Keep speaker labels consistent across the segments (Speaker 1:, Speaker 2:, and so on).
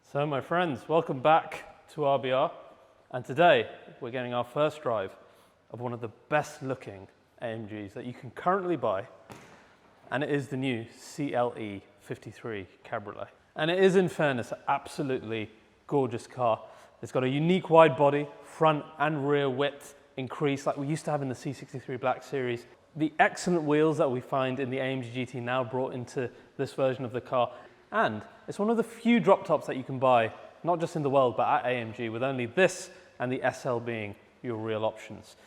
Speaker 1: So my friends, welcome back to RBR, and today we're getting our first drive of one of the best looking AMGs that you can currently buy, and it is the new CLE 53 Cabriolet. And it is, in fairness, an absolutely gorgeous car. It's got a unique wide body, front and rear width increase like we used to have in the C63 Black Series. The excellent wheels that we find in the AMG GT now brought into this version of the car. And it's one of the few drop tops that you can buy, not just in the world, but at AMG, with only this and the SL being your real options.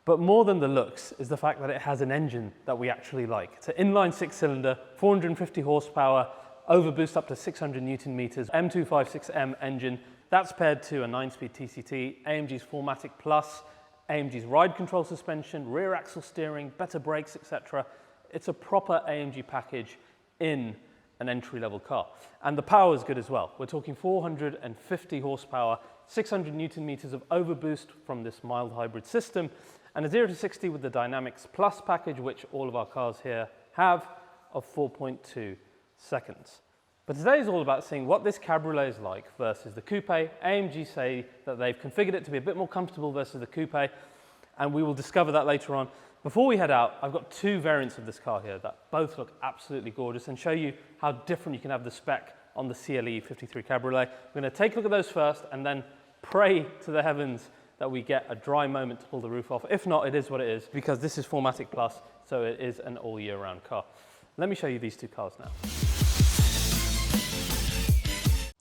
Speaker 1: But more than the looks is the fact that it has an engine that we actually like. It's an inline 6-cylinder, 450 horsepower, Overboost up to 600 Newton meters, M256M engine. That's paired to a 9-speed TCT, AMG's 4MATIC Plus, AMG's ride control suspension, rear axle steering, better brakes, etc. It's a proper AMG package in an entry-level car. And the power is good as well. We're talking 450 horsepower, 600 Newton meters of overboost from this mild hybrid system, and a 0 to 60 with the Dynamics Plus package, which all of our cars here have, of 4.2 seconds. But today is all about seeing what this Cabriolet is like versus the coupe. AMG say that they've configured it to be a bit more comfortable versus the coupe, and we will discover that later on. Before we head out, I've got two variants of this car here that both look absolutely gorgeous and show you how different you can have the spec on the CLE 53 Cabriolet. We're going to take a look at those first and then pray to the heavens that we get a dry moment to pull the roof off. If not, it is what it is, because this is 4MATIC Plus, so it is an all year round car. Let me show you these two cars now.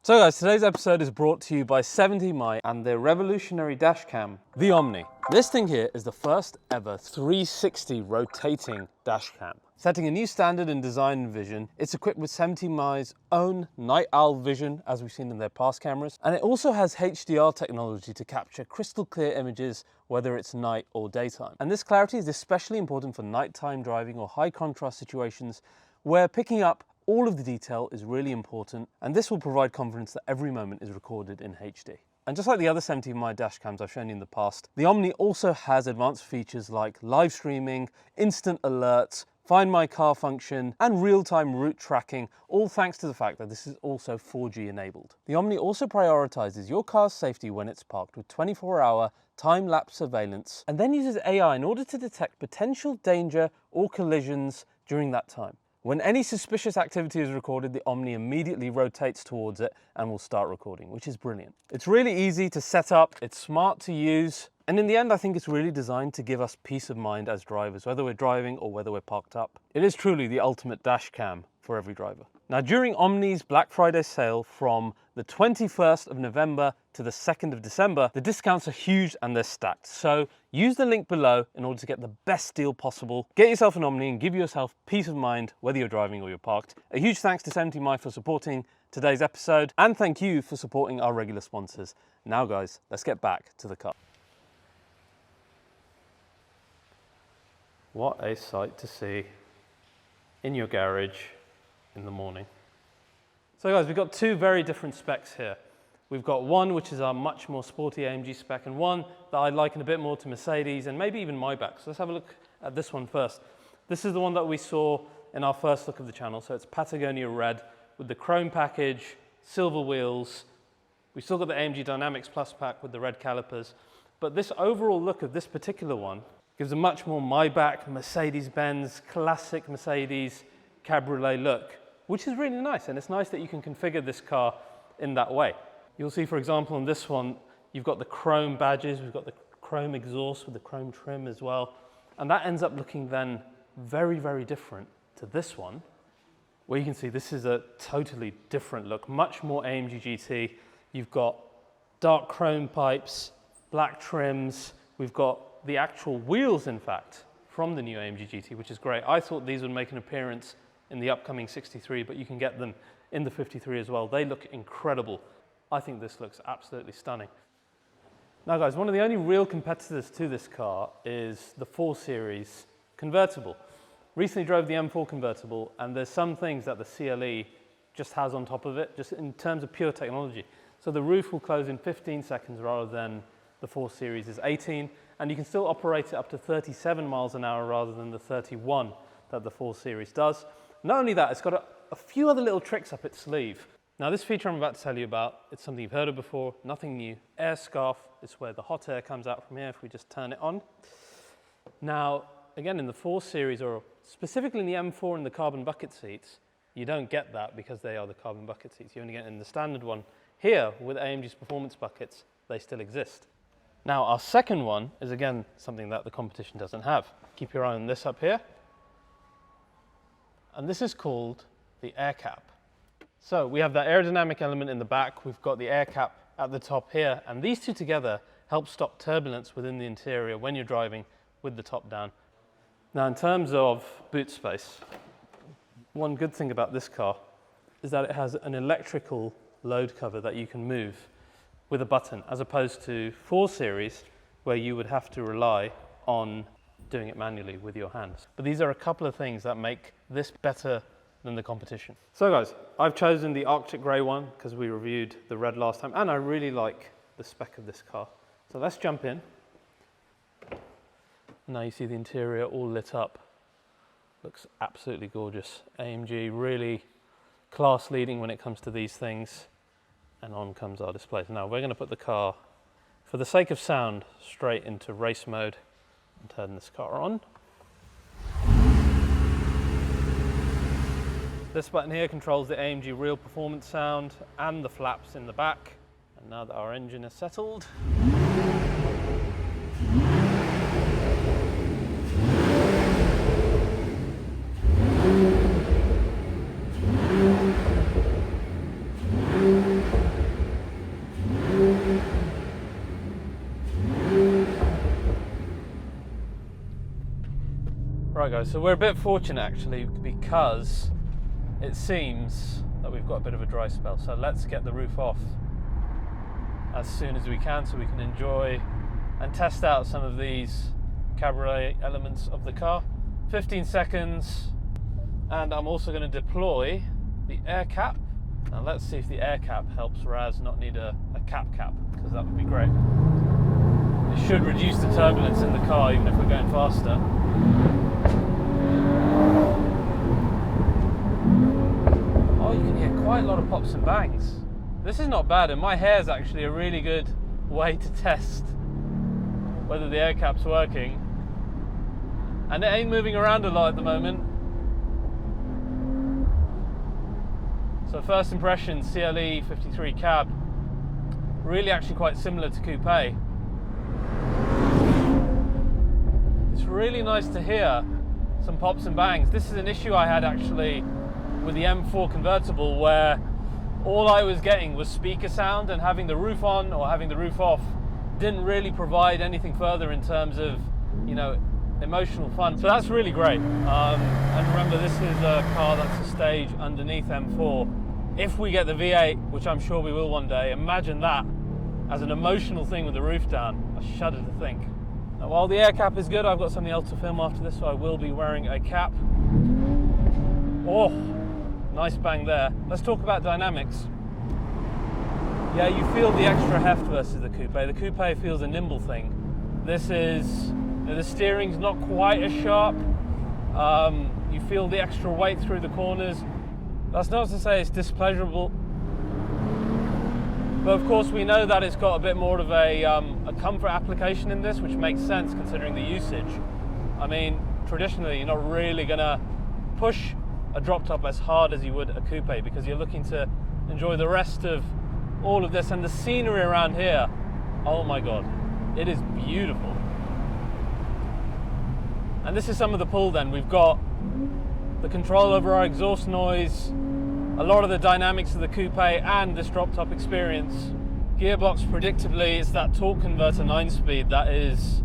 Speaker 1: So guys, today's episode is brought to you by 70mi and their revolutionary dash cam, the Omni. This thing here is the first ever 360 rotating dash cam. Setting a new standard in design and vision, it's equipped with 70mi's own night owl vision, as we've seen in their past cameras, and it also has HDR technology to capture crystal clear images, whether it's night or daytime. And this clarity is especially important for nighttime driving or high contrast situations where picking up all of the detail is really important, and this will provide confidence that every moment is recorded in HD. And just like the other 70mi dash cams I've shown you in the past, the Omni also has advanced features like live streaming, instant alerts, Find My Car function, and real-time route tracking, all thanks to the fact that this is also 4G enabled. The Omni also prioritizes your car's safety when it's parked with 24-hour time-lapse surveillance, and then uses AI in order to detect potential danger or collisions during that time. When any suspicious activity is recorded, the Omni immediately rotates towards it and will start recording, which is brilliant. It's really easy to set up, it's smart to use, and in the end, I think it's really designed to give us peace of mind as drivers, whether we're driving or whether we're parked up. It is truly the ultimate dash cam for every driver. Now, during Omni's Black Friday sale from the 21st of November to the 2nd of December, the discounts are huge and they're stacked. So use the link below in order to get the best deal possible. Get yourself an Omni and give yourself peace of mind, whether you're driving or you're parked. A huge thanks to 70mi for supporting today's episode, and thank you for supporting our regular sponsors. Now guys, let's get back to the car. What a sight to see in your garage in the morning. So guys, we've got two very different specs here. We've got one which is our much more sporty AMG spec, and one that I liken a bit more to Mercedes and maybe even Maybach. So let's have a look at this one first. This is the one that we saw in our first look of the channel. So it's Patagonia red with the chrome package, silver wheels. We've still got the AMG Dynamics Plus pack with the red calipers. But this overall look of this particular one gives a much more Maybach, Mercedes-Benz, classic Mercedes Cabriolet look, which is really nice. And it's nice that you can configure this car in that way. You'll see, for example, on this one, you've got the chrome badges, we've got the chrome exhaust with the chrome trim as well. And that ends up looking then very, very different to this one, where you can see this is a totally different look, much more AMG GT. You've got dark chrome pipes, black trims. We've got the actual wheels, in fact, from the new AMG GT, which is great. I thought these would make an appearance in the upcoming 63, but you can get them in the 53 as well. They look incredible. I think this looks absolutely stunning. Now guys, one of the only real competitors to this car is the 4 Series convertible. Recently drove the M4 convertible, and there's some things that the CLE just has on top of it, just in terms of pure technology. So the roof will close in 15 seconds rather than the 4 Series is 18, and you can still operate it up to 37 miles an hour rather than the 31 that the 4 Series does. Not only that, it's got a few other little tricks up its sleeve. Now this feature I'm about to tell you about, it's something you've heard of before, nothing new. Air scarf is where the hot air comes out from here if we just turn it on. Now, again, in the 4 Series, or specifically in the M4 and the carbon bucket seats, you don't get that because they are the carbon bucket seats. You only get it in the standard one. Here, with AMG's performance buckets, they still exist. Now, our second one is, again, something that the competition doesn't have. Keep your eye on this up here. And this is called the air cap. So we have that aerodynamic element in the back, we've got the air cap at the top here, and these two together help stop turbulence within the interior when you're driving with the top down. Now in terms of boot space, one good thing about this car is that it has an electrical load cover that you can move with a button, as opposed to 4 Series where you would have to rely on doing it manually with your hands. But these are a couple of things that make this better than the competition. So guys, I've chosen the Arctic Grey one because we reviewed the red last time, and I really like the spec of this car. So let's jump in. Now you see the interior all lit up. Looks absolutely gorgeous. AMG really class leading when it comes to these things. And on comes our display. Now we're going to put the car, for the sake of sound, straight into race mode and turn this car on. This button here controls the AMG Real Performance sound and the flaps in the back. And now that our engine is settled, right guys, so we're a bit fortunate actually, because it seems that we've got a bit of a dry spell, so let's get the roof off as soon as we can so we can enjoy and test out some of these cabriolet elements of the car. 15 seconds, and I'm also going to deploy the air cap. Now let's see if the air cap helps Raz not need a cap, because that would be great. It should reduce the turbulence in the car even if we're going faster. Oh, you can hear quite a lot of pops and bangs. This is not bad, and my hair is actually a really good way to test whether the air cap's working. And it ain't moving around a lot at the moment. So first impression, CLE 53 cab, really actually quite similar to coupe. It's really nice to hear some pops and bangs. This is an issue I had actually with the M4 convertible, where all I was getting was speaker sound, and having the roof on or having the roof off didn't really provide anything further in terms of, you know, emotional fun. So that's really great. And remember, this is a car that's a stage underneath M4. If we get the V8, which I'm sure we will one day, imagine that as an emotional thing with the roof down. I shudder to think. Now, while the air cap is good, I've got something else to film after this, so I will be wearing a cap. Oh, nice bang there. Let's talk about dynamics. Yeah, you feel the extra heft versus the coupe. The coupe feels a nimble thing. This is, the steering's not quite as sharp. You feel the extra weight through the corners. That's not to say it's displeasurable, but of course we know that it's got a bit more of a comfort application in this, which makes sense considering the usage. I mean, traditionally you're not really going to push a drop top as hard as you would a coupe, because you're looking to enjoy the rest of all of this, and the scenery around here, oh my god, it is beautiful. And this is some of the pull then. We've got the control over our exhaust noise, a lot of the dynamics of the coupe, and this drop top experience. Gearbox, predictably, it's that torque converter 9-speed that is,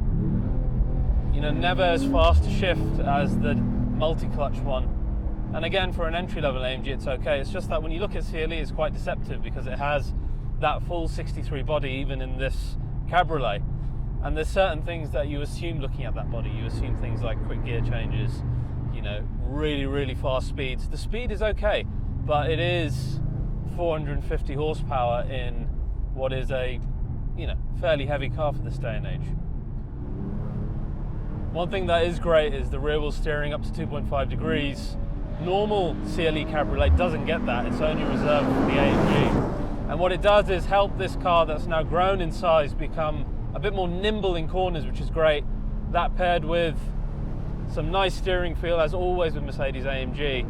Speaker 1: you know, never as fast to shift as the multi-clutch one. And again, for an entry-level AMG, it's okay. It's just that when you look at CLE, it's quite deceptive because it has that full 63 body, even in this Cabriolet. And there's certain things that you assume looking at that body. You assume things like quick gear changes, you know, really, really fast speeds. The speed is okay, but it is 450 horsepower in what is a, you know, fairly heavy car for this day and age. One thing that is great is the rear wheel steering up to 2.5 degrees. normal CLE Cabriolet doesn't get that. It's only reserved for the AMG. And what it does is help this car that's now grown in size become a bit more nimble in corners, which is great. That paired with some nice steering feel, as always with Mercedes AMG,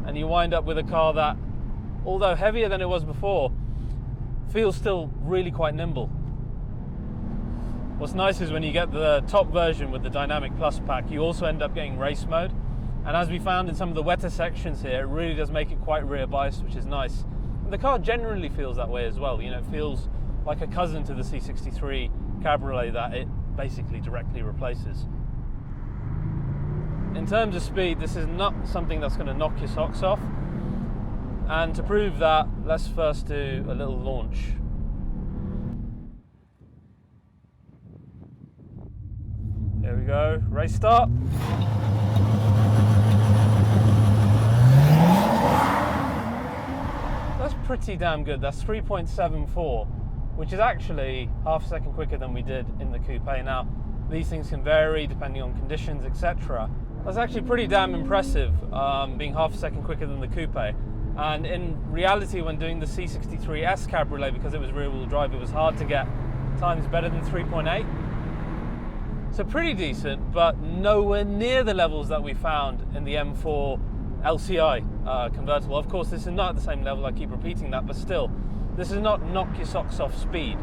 Speaker 1: and you wind up with a car that, although heavier than it was before, feels still really quite nimble. What's nice is when you get the top version with the Dynamic Plus pack, you also end up getting race mode. And as we found in some of the wetter sections here, it really does make it quite rear biased, which is nice. And the car generally feels that way as well. You know, it feels like a cousin to the C63 Cabriolet that it basically directly replaces. In terms of speed, this is not something that's going to knock your socks off. And to prove that, let's first do a little launch. Here we go, race start. That's pretty damn good. That's 3.74, which is actually half a second quicker than we did in the coupe. Now, these things can vary depending on conditions, etc. That's actually pretty damn impressive, being half a second quicker than the coupe. And in reality, when doing the C63 Cabriolet, because it was rear-wheel drive, it was hard to get times better than 3.8. So pretty decent, but nowhere near the levels that we found in the M4 LCI convertible. Of course, this is not at the same level, I keep repeating that, but still, this is not knock your socks off speed.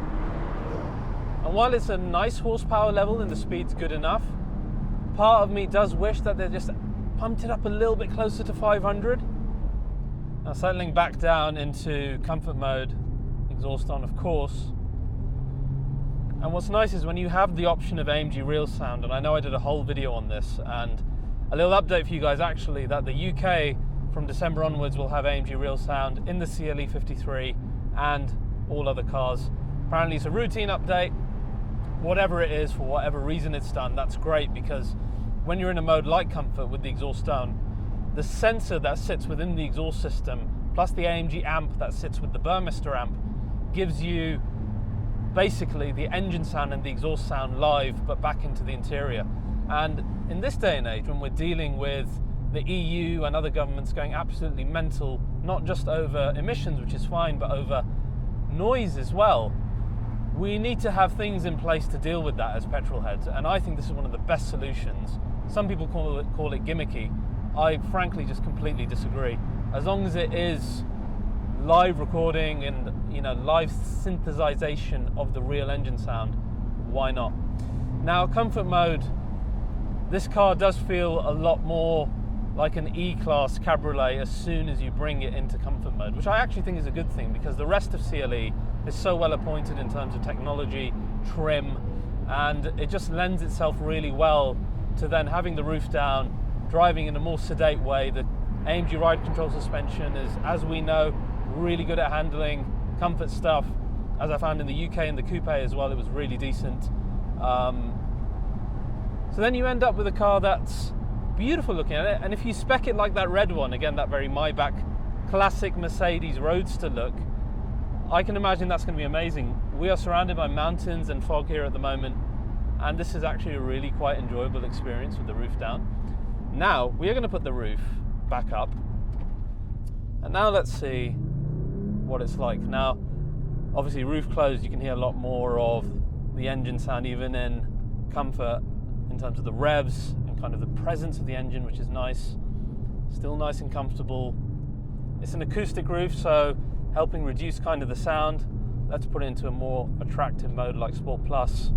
Speaker 1: And while it's a nice horsepower level and the speed's good enough, part of me does wish that they just pumped it up a little bit closer to 500. Now settling back down into comfort mode, exhaust on of course. And what's nice is when you have the option of AMG Real Sound, and I know I did a whole video on this, and a little update for you guys actually, that the UK from December onwards will have AMG Real Sound in the CLE 53 and all other cars. Apparently it's a routine update. Whatever it is, for whatever reason it's done, that's great, because when you're in a mode like comfort with the exhaust down, the sensor that sits within the exhaust system, plus the AMG amp that sits with the Burmester amp, gives you basically the engine sound and the exhaust sound live, but back into the interior. And in this day and age, when we're dealing with the EU and other governments going absolutely mental, not just over emissions, which is fine, but over noise as well, we need to have things in place to deal with that as petrol heads. And I think this is one of the best solutions. Some people call it gimmicky. I frankly just completely disagree. As long as it is live recording and, you know, live synthesization of the real engine sound, why not? Now, comfort mode, this car does feel a lot more like an E-Class Cabriolet as soon as you bring it into comfort mode, which I actually think is a good thing, because the rest of CLE is so well appointed in terms of technology, trim, and it just lends itself really well to then having the roof down, driving in a more sedate way. The AMG ride control suspension is, as we know, really good at handling comfort stuff. As I found in the UK and the coupe as well, it was really decent. So then you end up with a car that's beautiful looking at it, and if you spec it like that red one, again, that very Maybach classic Mercedes Roadster look, I can imagine that's going to be amazing. We are surrounded by mountains and fog here at the moment, and this is actually a really quite enjoyable experience with the roof down. Now, we are going to put the roof back up, and now let's see what it's like. Now, obviously roof closed, you can hear a lot more of the engine sound, even in comfort, in terms of the revs and kind of the presence of the engine, which is nice. Still nice and comfortable. It's an acoustic roof, so helping reduce kind of the sound. Let's put it into a more attractive mode like Sport Plus.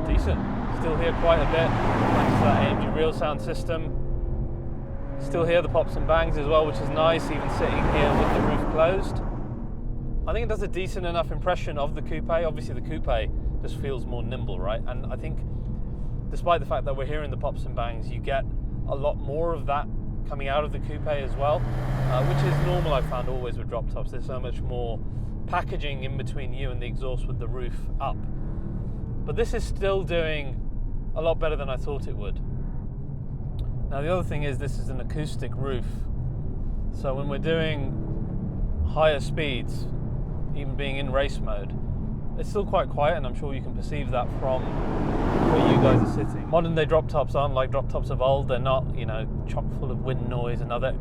Speaker 1: Decent. Still hear quite a bit thanks to that AMG Real Sound system. Still hear the pops and bangs as well, which is nice, even sitting here with the roof closed. I think it does a decent enough impression of the coupe. Obviously the coupe just feels more nimble, right? And I think despite the fact that we're hearing the pops and bangs, you get a lot more of that coming out of the coupe as well, which is normal, I found, always with drop tops. There's so much more packaging in between you and the exhaust with the roof up. But this is still doing a lot better than I thought it would. Now the other thing is, this is an acoustic roof, so when we're doing higher speeds, even being in race mode, it's still quite quiet, and I'm sure you can perceive that from where you guys are sitting. Modern day drop tops aren't like drop tops of old. They're not, you know, chock full of wind noise and other,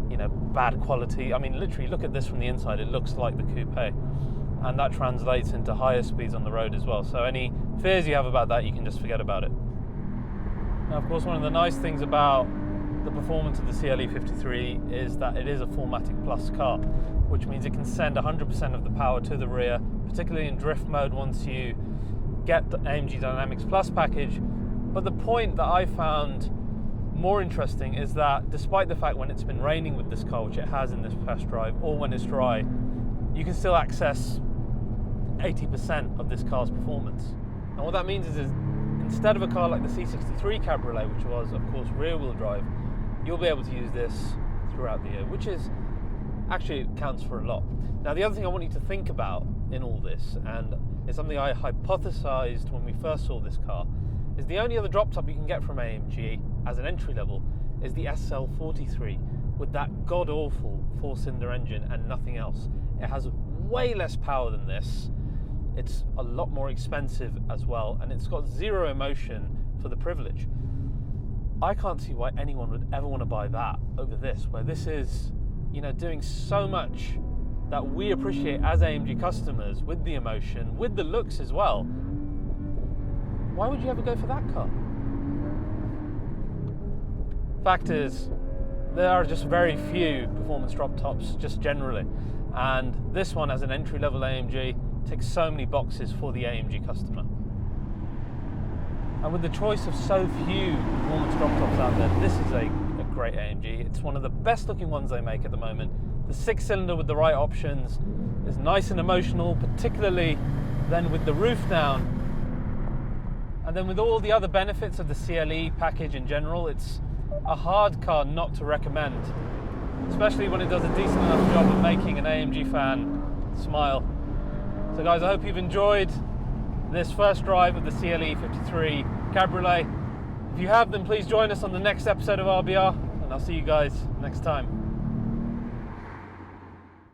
Speaker 1: you know, bad quality. I mean, literally look at this from the inside, it looks like the coupe, and that translates into higher speeds on the road as well. So any fears you have about that, you can just forget about it. Now, of course, one of the nice things about the performance of the CLE 53 is that it is a 4MATIC Plus car, which means it can send 100% of the power to the rear, particularly in drift mode once you get the AMG Dynamics Plus package. But the point that I found more interesting is that despite the fact when it's been raining with this car, which it has in this test drive, or when it's dry, you can still access 80% of this car's performance. And what that means is instead of a car like the C63 Cabriolet, which was of course rear-wheel drive, you'll be able to use this throughout the year, which is actually counts for a lot. Now, the other thing I want you to think about in all this, and it's something I hypothesized when we first saw this car, is the only other drop top you can get from AMG as an entry level is the SL43 with that god-awful 4-cylinder engine and nothing else. It has way less power than this. It's a lot more expensive as well, and it's got zero emotion for the privilege. I can't see why anyone would ever want to buy that over this, where this is, you know, doing so much that we appreciate as AMG customers, with the emotion, with the looks as well. Why would you ever go for that car? Fact is, there are just very few performance drop tops, just generally, and this one as an entry-level AMG ticks so many boxes for the AMG customer. And with the choice of so few performance drop tops out there, this is a great AMG. It's one of the best looking ones they make at the moment. The 6-cylinder with the right options is nice and emotional, particularly then with the roof down. And then with all the other benefits of the CLE package in general, it's a hard car not to recommend, especially when it does a decent enough job of making an AMG fan smile. So guys, I hope you've enjoyed this first drive of the CLE 53 Cabriolet. If you have, then please join us on the next episode of RBR, and I'll see you guys next time.